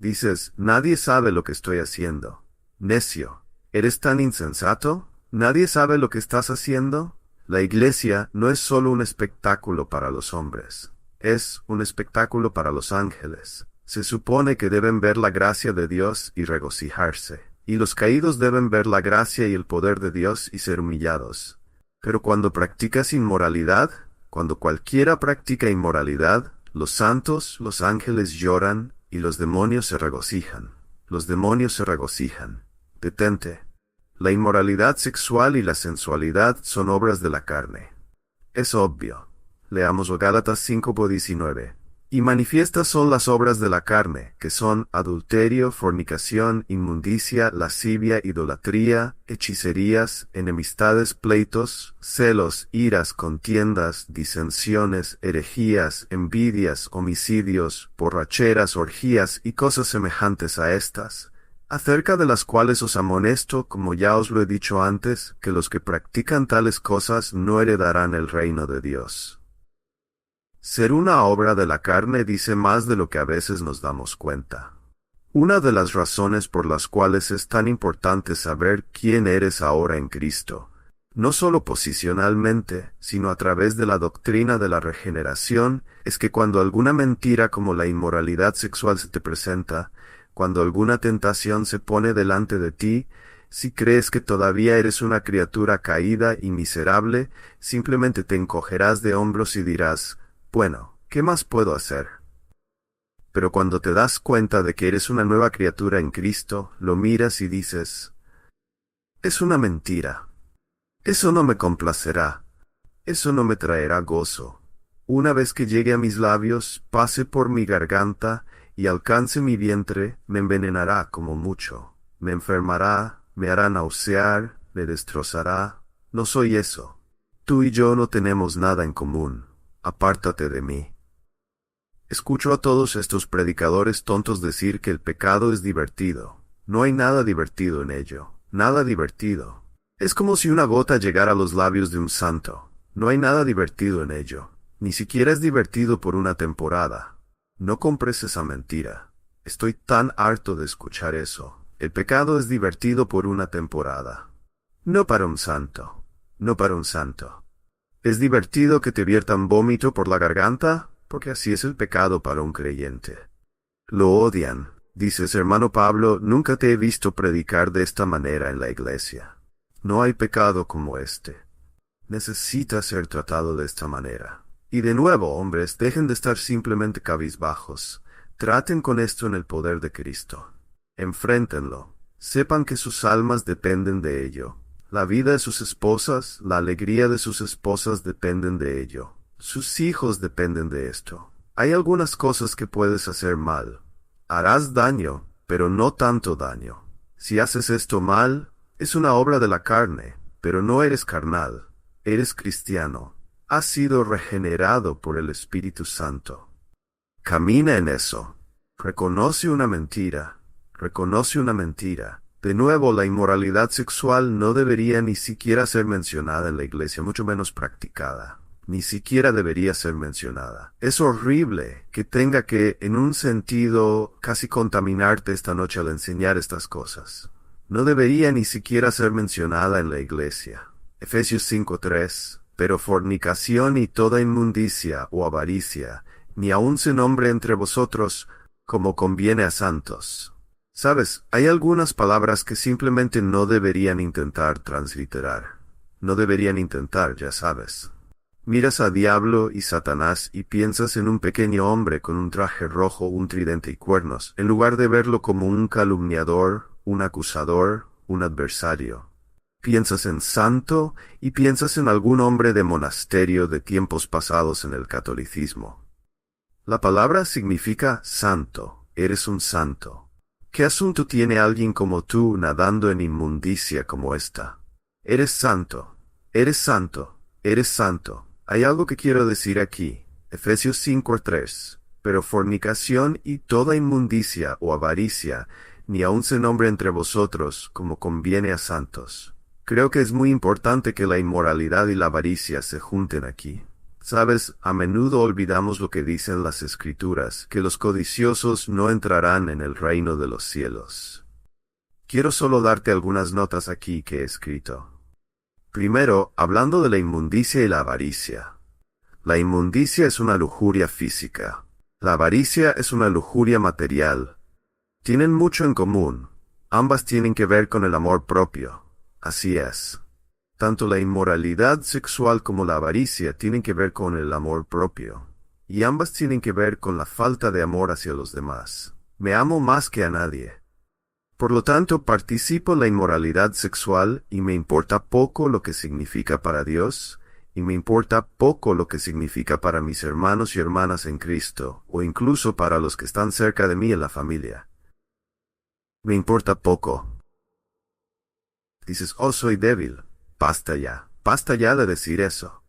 Dices, nadie sabe lo que estoy haciendo. Necio, ¿eres tan insensato? ¿Nadie sabe lo que estás haciendo? La iglesia no es solo un espectáculo para los hombres, es un espectáculo para los ángeles. Se supone que deben ver la gracia de Dios y regocijarse, y los caídos deben ver la gracia y el poder de Dios y ser humillados. Pero cuando practicas inmoralidad, cuando cualquiera practica inmoralidad, los santos, los ángeles lloran y los demonios se regocijan. Los demonios se regocijan. Detente. La inmoralidad sexual y la sensualidad son obras de la carne. Es obvio. Leamos Gálatas 5:19. Y manifiestas son las obras de la carne, que son adulterio, fornicación, inmundicia, lascivia, idolatría, hechicerías, enemistades, pleitos, celos, iras, contiendas, disensiones, herejías, envidias, homicidios, borracheras, orgías y cosas semejantes a estas, acerca de las cuales os amonesto, como ya os lo he dicho antes, que los que practican tales cosas no heredarán el reino de Dios. Ser una obra de la carne dice más de lo que a veces nos damos cuenta. Una de las razones por las cuales es tan importante saber quién eres ahora en Cristo, no solo posicionalmente, sino a través de la doctrina de la regeneración, es que cuando alguna mentira como la inmoralidad sexual se te presenta, cuando alguna tentación se pone delante de ti, si crees que todavía eres una criatura caída y miserable, simplemente te encogerás de hombros y dirás, bueno, ¿qué más puedo hacer? Pero cuando te das cuenta de que eres una nueva criatura en Cristo, lo miras y dices, es una mentira. Eso no me complacerá. Eso no me traerá gozo. Una vez que llegue a mis labios, pase por mi garganta y alcance mi vientre, me envenenará como mucho. Me enfermará, me hará nausear, me destrozará. No soy eso. Tú y yo no tenemos nada en común. Apártate de mí. Escucho a todos estos predicadores tontos decir que el pecado es divertido. No hay nada divertido en ello. Nada divertido. Es como si una gota llegara a los labios de un santo. No hay nada divertido en ello. Ni siquiera es divertido por una temporada. No compres esa mentira. Estoy tan harto de escuchar eso. El pecado es divertido por una temporada. No para un santo. No para un santo. ¿Es divertido que te viertan vómito por la garganta? Porque así es el pecado para un creyente. Lo odian. Dices, hermano Pablo, nunca te he visto predicar de esta manera en la iglesia. No hay pecado como este. Necesita ser tratado de esta manera. Y de nuevo, hombres, dejen de estar simplemente cabizbajos. Traten con esto en el poder de Cristo. Enfréntenlo. Sepan que sus almas dependen de ello. La vida de sus esposas, la alegría de sus esposas dependen de ello. Sus hijos dependen de esto. Hay algunas cosas que puedes hacer mal. Harás daño, pero no tanto daño. Si haces esto mal, es una obra de la carne, pero no eres carnal. Eres cristiano. Has sido regenerado por el Espíritu Santo. Camina en eso. Reconoce una mentira. Reconoce una mentira. De nuevo, la inmoralidad sexual no debería ni siquiera ser mencionada en la iglesia, mucho menos practicada. Ni siquiera debería ser mencionada. Es horrible que tenga que, en un sentido, casi contaminarte esta noche al enseñar estas cosas. No debería ni siquiera ser mencionada en la iglesia. Efesios 5:3. Pero fornicación y toda inmundicia o avaricia, ni aun se nombre entre vosotros, como conviene a santos. Sabes, hay algunas palabras que simplemente no deberían intentar transliterar. No deberían intentar, ya sabes. Miras a Diablo y Satanás y piensas en un pequeño hombre con un traje rojo, un tridente y cuernos, en lugar de verlo como un calumniador, un acusador, un adversario. Piensas en santo y piensas en algún hombre de monasterio de tiempos pasados en el catolicismo. La palabra significa santo, eres un santo. ¿Qué asunto tiene alguien como tú nadando en inmundicia como esta? Eres santo, eres santo, eres santo. Hay algo que quiero decir aquí. Efesios 5:3. Pero fornicación y toda inmundicia o avaricia, ni aun se nombre entre vosotros, como conviene a santos. Creo que es muy importante que la inmoralidad y la avaricia se junten aquí. Sabes, a menudo olvidamos lo que dicen las Escrituras, que los codiciosos no entrarán en el reino de los cielos. Quiero solo darte algunas notas aquí que he escrito. Primero, hablando de la inmundicia y la avaricia. La inmundicia es una lujuria física. La avaricia es una lujuria material. Tienen mucho en común. Ambas tienen que ver con el amor propio. Así es. Tanto la inmoralidad sexual como la avaricia tienen que ver con el amor propio. Y ambas tienen que ver con la falta de amor hacia los demás. Me amo más que a nadie. Por lo tanto, participo en la inmoralidad sexual y me importa poco lo que significa para Dios, y me importa poco lo que significa para mis hermanos y hermanas en Cristo, o incluso para los que están cerca de mí en la familia. Me importa poco. Dices, oh, soy débil. Basta ya de decir eso.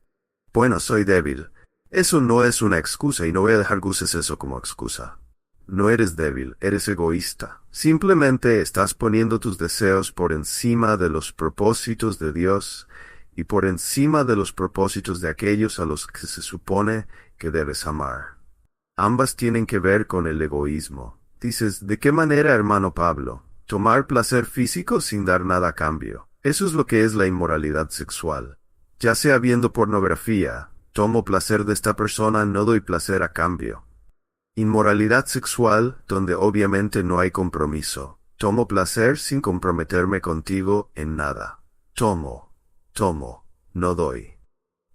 Bueno, soy débil. Eso no es una excusa y no voy a dejar que uses eso como excusa. No eres débil, eres egoísta. Simplemente estás poniendo tus deseos por encima de los propósitos de Dios y por encima de los propósitos de aquellos a los que se supone que debes amar. Ambas tienen que ver con el egoísmo. Dices, ¿de qué manera, hermano Pablo? Tomar placer físico sin dar nada a cambio. Eso es lo que es la inmoralidad sexual. Ya sea viendo pornografía, tomo placer de esta persona, no doy placer a cambio. Inmoralidad sexual, donde obviamente no hay compromiso. Tomo placer sin comprometerme contigo en nada. Tomo, no doy.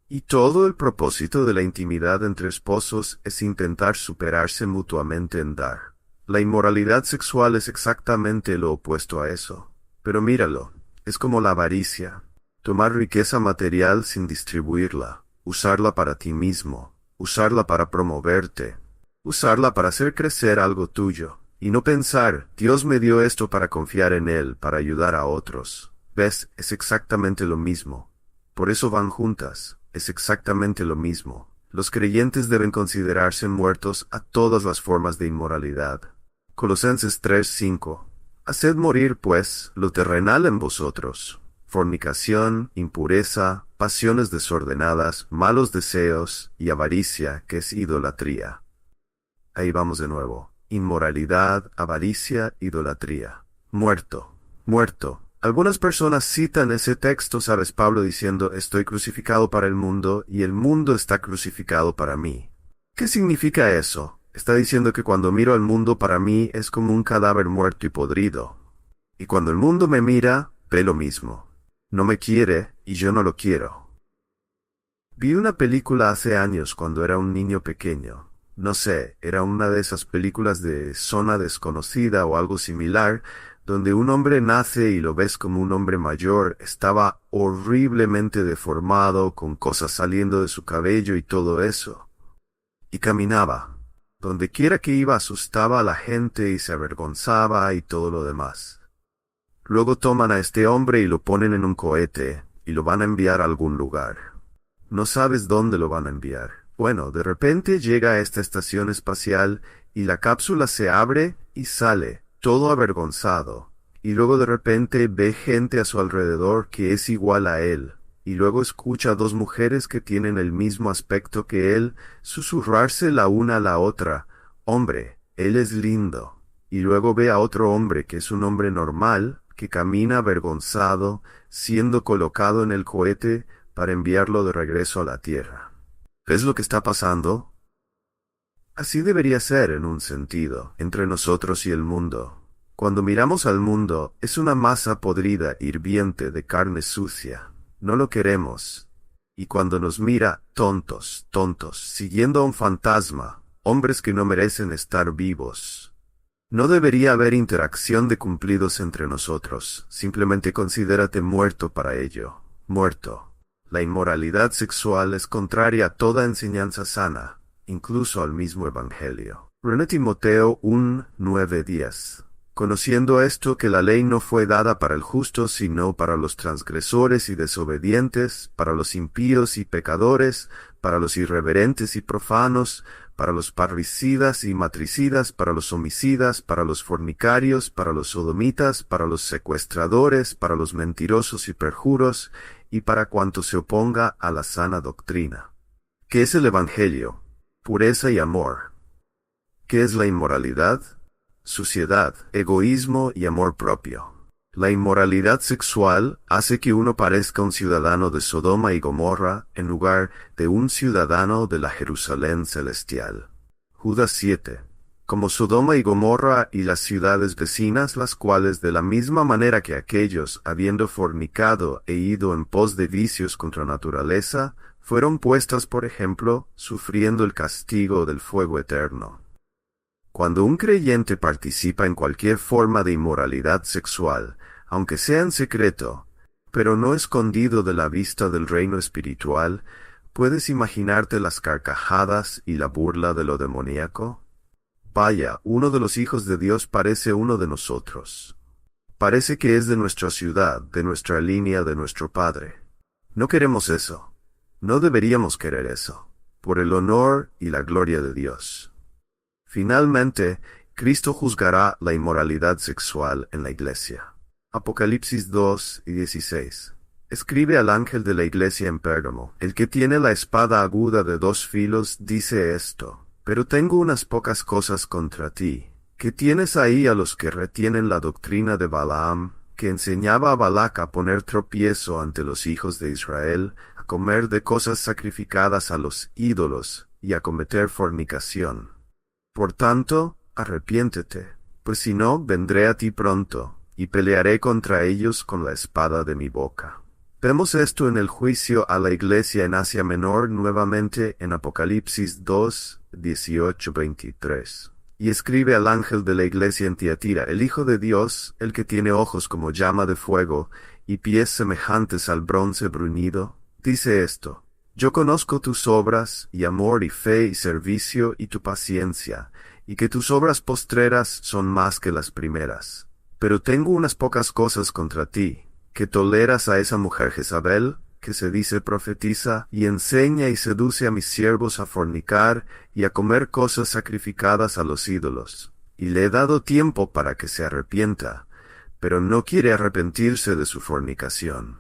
Y todo el propósito de la intimidad entre esposos es intentar superarse mutuamente en dar. La inmoralidad sexual es exactamente lo opuesto a eso. Pero míralo, es como la avaricia. Tomar riqueza material sin distribuirla, usarla para ti mismo, usarla para promoverte, usarla para hacer crecer algo tuyo, y no pensar, Dios me dio esto para confiar en Él, para ayudar a otros. ¿Ves? Es exactamente lo mismo. Por eso van juntas, es exactamente lo mismo. Los creyentes deben considerarse muertos a todas las formas de inmoralidad. Colosenses 3:5. Haced morir, pues, lo terrenal en vosotros: fornicación, impureza, pasiones desordenadas, malos deseos y avaricia, que es idolatría. Ahí vamos de nuevo. Inmoralidad, avaricia, idolatría. Muerto. Algunas personas citan ese texto, sabes, Pablo diciendo, estoy crucificado para el mundo y el mundo está crucificado para mí. ¿Qué significa eso? Está diciendo que cuando miro al mundo para mí es como un cadáver muerto y podrido. Y cuando el mundo me mira, ve lo mismo. No me quiere y yo no lo quiero. Vi una película hace años cuando era un niño pequeño. No sé, era una de esas películas de Zona Desconocida o algo similar, donde un hombre nace y lo ves como un hombre mayor. Estaba horriblemente deformado, con cosas saliendo de su cabello y todo eso. Y caminaba. Donde quiera que iba asustaba a la gente y se avergonzaba y todo lo demás. Luego toman a este hombre y lo ponen en un cohete y lo van a enviar a algún lugar. No sabes dónde lo van a enviar. Bueno, de repente llega a esta estación espacial y la cápsula se abre y sale, todo avergonzado. Y luego de repente ve gente a su alrededor que es igual a él. y luego escucha a dos mujeres que tienen el mismo aspecto que él, susurrarse la una a la otra, «Hombre, él es lindo». Y luego ve a otro hombre que es un hombre normal, que camina avergonzado, siendo colocado en el cohete para enviarlo de regreso a la Tierra. ¿Ves lo que está pasando? Así debería ser en un sentido, entre nosotros y el mundo. Cuando miramos al mundo, es una masa podrida, hirviente, de carne sucia. No lo queremos. Y cuando nos mira, tontos, siguiendo a un fantasma, hombres que no merecen estar vivos. No debería haber interacción de cumplidos entre nosotros, simplemente considérate muerto para ello, muerto. La inmoralidad sexual es contraria a toda enseñanza sana, incluso al mismo Evangelio. 1 Timoteo 1:9-10. Conociendo esto, que la ley no fue dada para el justo, sino para los transgresores y desobedientes, para los impíos y pecadores, para los irreverentes y profanos, para los parricidas y matricidas, para los homicidas, para los fornicarios, para los sodomitas, para los secuestradores, para los mentirosos y perjuros, y para cuanto se oponga a la sana doctrina. ¿Qué es el Evangelio? Pureza y amor. ¿Qué es la inmoralidad? Suciedad, egoísmo y amor propio. La inmoralidad sexual hace que uno parezca un ciudadano de Sodoma y Gomorra en lugar de un ciudadano de la Jerusalén celestial. Judas 7. Como Sodoma y Gomorra y las ciudades vecinas, las cuales de la misma manera que aquellos, habiendo fornicado e ido en pos de vicios contra naturaleza, fueron puestas por ejemplo, sufriendo el castigo del fuego eterno. Cuando un creyente participa en cualquier forma de inmoralidad sexual, aunque sea en secreto, pero no escondido de la vista del reino espiritual, ¿puedes imaginarte las carcajadas y la burla de lo demoníaco? Vaya, uno de los hijos de Dios parece uno de nosotros. Parece que es de nuestra ciudad, de nuestra línea, de nuestro padre. No queremos eso. No deberíamos querer eso, por el honor y la gloria de Dios. Finalmente, Cristo juzgará la inmoralidad sexual en la iglesia. Apocalipsis 2:16. Escribe al ángel de la iglesia en Pérgamo: el que tiene la espada aguda de dos filos dice esto: pero tengo unas pocas cosas contra ti, que tienes ahí a los que retienen la doctrina de Balaam, que enseñaba a Balac a poner tropiezo ante los hijos de Israel, a comer de cosas sacrificadas a los ídolos, y a cometer fornicación. Por tanto, arrepiéntete, pues si no, vendré a ti pronto, y pelearé contra ellos con la espada de mi boca. Vemos esto en el juicio a la iglesia en Asia Menor nuevamente en Apocalipsis 2:18-23. Y escribe al ángel de la iglesia en Tiatira: el Hijo de Dios, el que tiene ojos como llama de fuego, y pies semejantes al bronce bruñido, dice esto: yo conozco tus obras, y amor, y fe, y servicio, y tu paciencia, y que tus obras postreras son más que las primeras. Pero tengo unas pocas cosas contra ti, que toleras a esa mujer Jezabel, que se dice profetiza, y enseña y seduce a mis siervos a fornicar, y a comer cosas sacrificadas a los ídolos. Y le he dado tiempo para que se arrepienta, pero no quiere arrepentirse de su fornicación.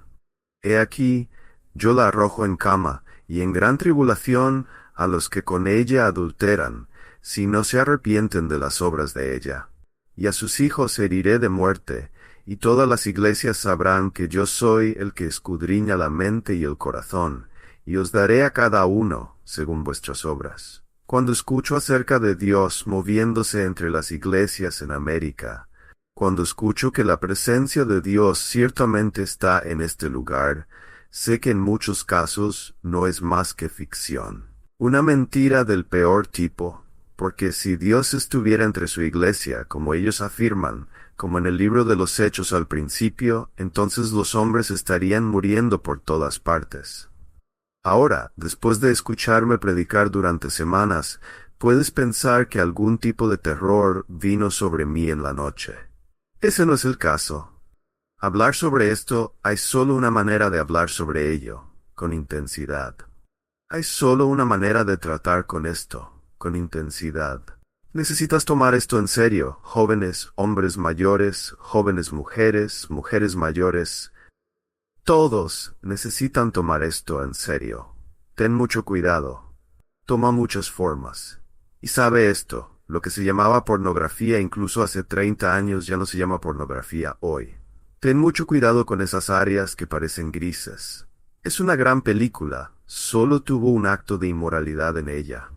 He aquí, yo la arrojo en cama, y en gran tribulación a los que con ella adulteran, si no se arrepienten de las obras de ella. Y a sus hijos heriré de muerte, y todas las iglesias sabrán que yo soy el que escudriña la mente y el corazón, y os daré a cada uno, según vuestras obras. Cuando escucho acerca de Dios moviéndose entre las iglesias en América, cuando escucho que la presencia de Dios ciertamente está en este lugar, sé que en muchos casos no es más que ficción. Una mentira del peor tipo, porque si Dios estuviera entre su iglesia, como ellos afirman, como en el libro de los Hechos al principio, entonces los hombres estarían muriendo por todas partes. Ahora, después de escucharme predicar durante semanas, puedes pensar que algún tipo de terror vino sobre mí en la noche. Ese no es el caso. Hablar sobre esto, hay solo una manera de hablar sobre ello, con intensidad. Hay solo una manera de tratar con esto, con intensidad. Necesitas tomar esto en serio, jóvenes, hombres mayores, jóvenes mujeres, mujeres mayores. Todos necesitan tomar esto en serio. Ten mucho cuidado. Toma muchas formas. Y sabe esto, lo que se llamaba pornografía incluso hace 30 años ya no se llama pornografía hoy. Ten mucho cuidado con esas áreas que parecen grises. Es una gran película, solo tuvo un acto de inmoralidad en ella.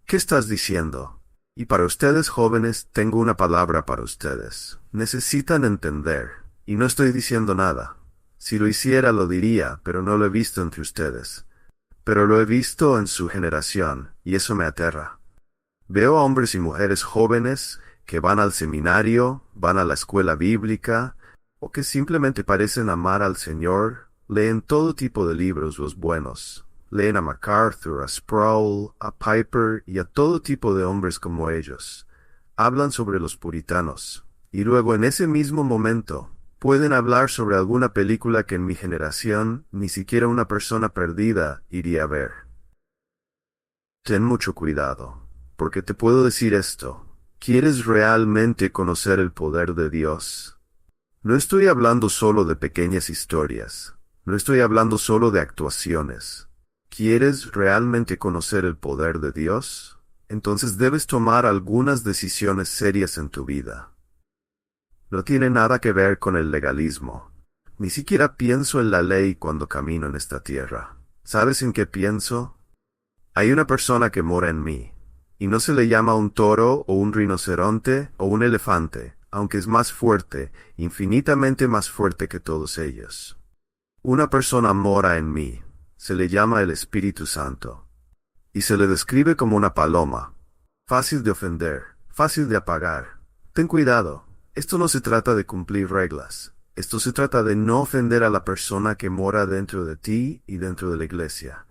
¿Qué estás diciendo? Y para ustedes jóvenes tengo una palabra para ustedes. Necesitan entender, y no estoy diciendo nada. Si lo hiciera lo diría, pero no lo he visto entre ustedes. Pero lo he visto en su generación, y eso me aterra. Veo a hombres y mujeres jóvenes que van al seminario, van a la escuela bíblica, o que simplemente parecen amar al Señor, leen todo tipo de libros los buenos. Leen a MacArthur, a Sproul, a Piper y a todo tipo de hombres como ellos. Hablan sobre los puritanos. Y luego en ese mismo momento, pueden hablar sobre alguna película que en mi generación ni siquiera una persona perdida iría a ver. Ten mucho cuidado, porque te puedo decir esto. ¿Quieres realmente conocer el poder de Dios? No estoy hablando solo de pequeñas historias. No estoy hablando solo de actuaciones. ¿Quieres realmente conocer el poder de Dios? Entonces debes tomar algunas decisiones serias en tu vida. No tiene nada que ver con el legalismo. Ni siquiera pienso en la ley cuando camino en esta tierra. ¿Sabes en qué pienso? Hay una persona que mora en mí. Y no se le llama un toro o un rinoceronte o un elefante, aunque es más fuerte, infinitamente más fuerte que todos ellos. Una persona mora en mí. Se le llama el Espíritu Santo. Y se le describe como una paloma. Fácil de ofender, fácil de apagar. Ten cuidado. Esto no se trata de cumplir reglas. Esto se trata de no ofender a la persona que mora dentro de ti y dentro de la iglesia.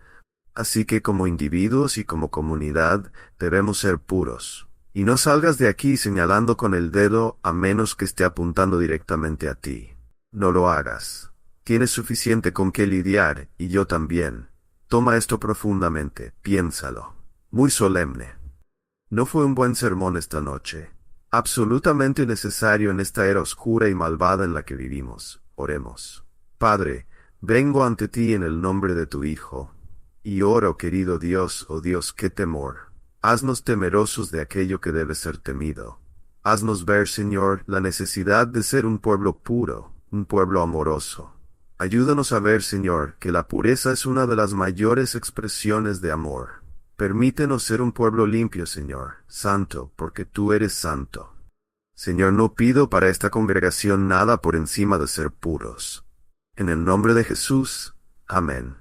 Así que como individuos y como comunidad debemos ser puros. Y no salgas de aquí señalando con el dedo a menos que esté apuntando directamente a ti. No lo hagas. Tienes suficiente con qué lidiar, y yo también. Toma esto profundamente, piénsalo. Muy solemne. No fue un buen sermón esta noche. Absolutamente necesario en esta era oscura y malvada en la que vivimos. Oremos. Padre, vengo ante ti en el nombre de tu Hijo. Y oro, querido Dios, oh Dios, qué temor. Haznos temerosos de aquello que debe ser temido. Haznos ver, Señor, la necesidad de ser un pueblo puro, un pueblo amoroso. Ayúdanos a ver, Señor, que la pureza es una de las mayores expresiones de amor. Permítenos ser un pueblo limpio, Señor, santo, porque tú eres santo. Señor, no pido para esta congregación nada por encima de ser puros. En el nombre de Jesús. Amén.